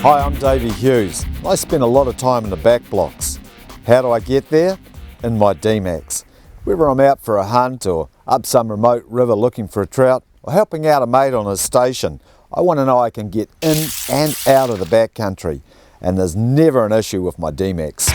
Hi, I'm Davey Hughes. I spend a lot of time in the back blocks. How do I get there? In my D-Max. Whether I'm out for a hunt or up some remote river looking for a trout or helping out a mate on his station, I want to know I can get in and out of the backcountry, and there's never an issue with my D-Max.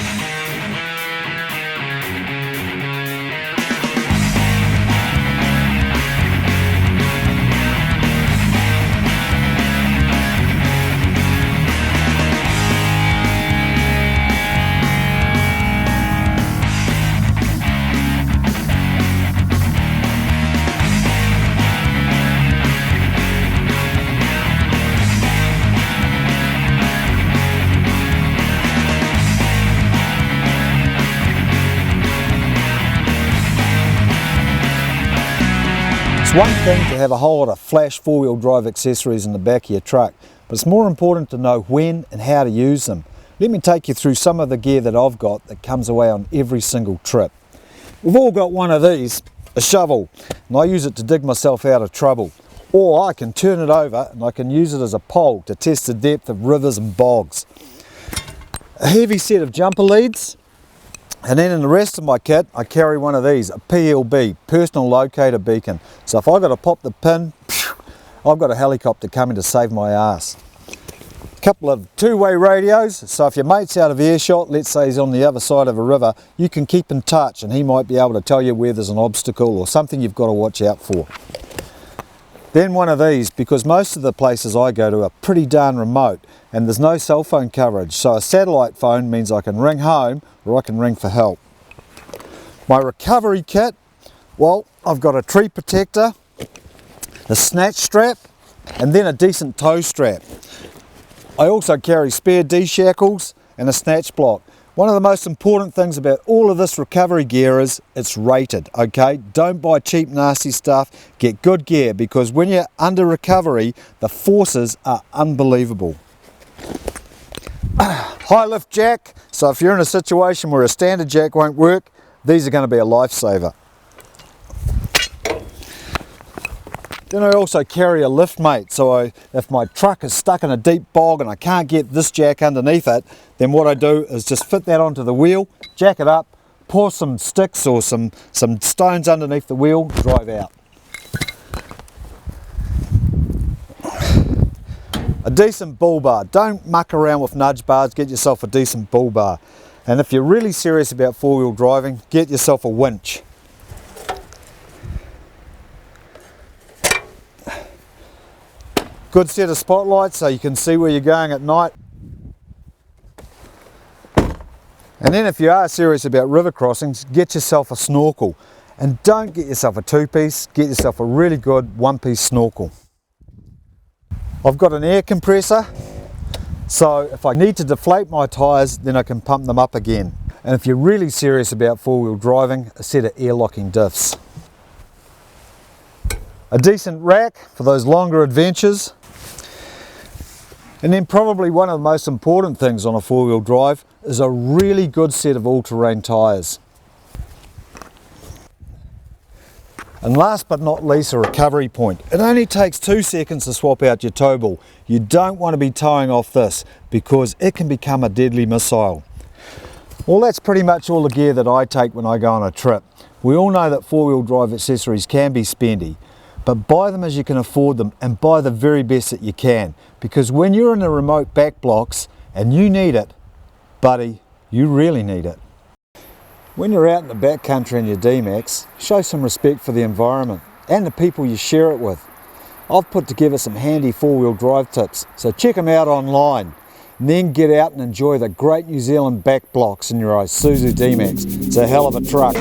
It's one thing to have a whole lot of flash four-wheel drive accessories in the back of your truck, but it's more important to know when and how to use them. Let me take you through some of the gear that I've got that comes away on every single trip. We've all got one of these, a shovel, and I use it to dig myself out of trouble. Or I can turn it over and I can use it as a pole to test the depth of rivers and bogs. A heavy set of jumper leads. And then in the rest of my kit, I carry one of these, a PLB, personal locator beacon. So if I've got to pop the pin, I've got a helicopter coming to save my ass. A couple of two-way radios, so if your mate's out of earshot, let's say he's on the other side of a river, you can keep in touch and he might be able to tell you where there's an obstacle or something you've got to watch out for. Then one of these, because most of the places I go to are pretty darn remote and there's no cell phone coverage, so a satellite phone means I can ring home or I can ring for help. My recovery kit, well, I've got a tree protector, a snatch strap, and then a decent toe strap. I also carry spare D-shackles and a snatch block. One of the most important things about all of this recovery gear is it's rated, okay? Don't buy cheap, nasty stuff. Get good gear, because when you're under recovery, the forces are unbelievable. High lift jack, so if you're in a situation where a standard jack won't work, these are going to be a lifesaver. Then I also carry a lift mate, so if my truck is stuck in a deep bog and I can't get this jack underneath it, then what I do is just fit that onto the wheel, jack it up, pour some sticks or some stones underneath the wheel, drive out. A decent bull bar. Don't muck around with nudge bars, get yourself a decent bull bar. And if you're really serious about four-wheel driving, get yourself a winch. Good set of spotlights so you can see where you're going at night. And then if you are serious about river crossings, get yourself a snorkel. And don't get yourself a two-piece, get yourself a really good one-piece snorkel. I've got an air compressor, so if I need to deflate my tyres, then I can pump them up again. And if you're really serious about four-wheel driving, a set of air-locking diffs. A decent rack for those longer adventures. And then probably one of the most important things on a four-wheel drive is a really good set of all-terrain tyres. And last but not least, a recovery point. It only takes 2 seconds to swap out your tow ball. You don't want to be towing off this because it can become a deadly missile. Well, that's pretty much all the gear that I take when I go on a trip. We all know that four-wheel drive accessories can be spendy, but buy them as you can afford them and buy the very best that you can, because when you're in the remote back blocks and you need it, buddy, you really need it. When you're out in the backcountry in your D-Max, show some respect for the environment and the people you share it with. I've put together some handy four-wheel drive tips, so check them out online. And then get out and enjoy the great New Zealand back blocks in your Isuzu D-Max. It's a hell of a truck.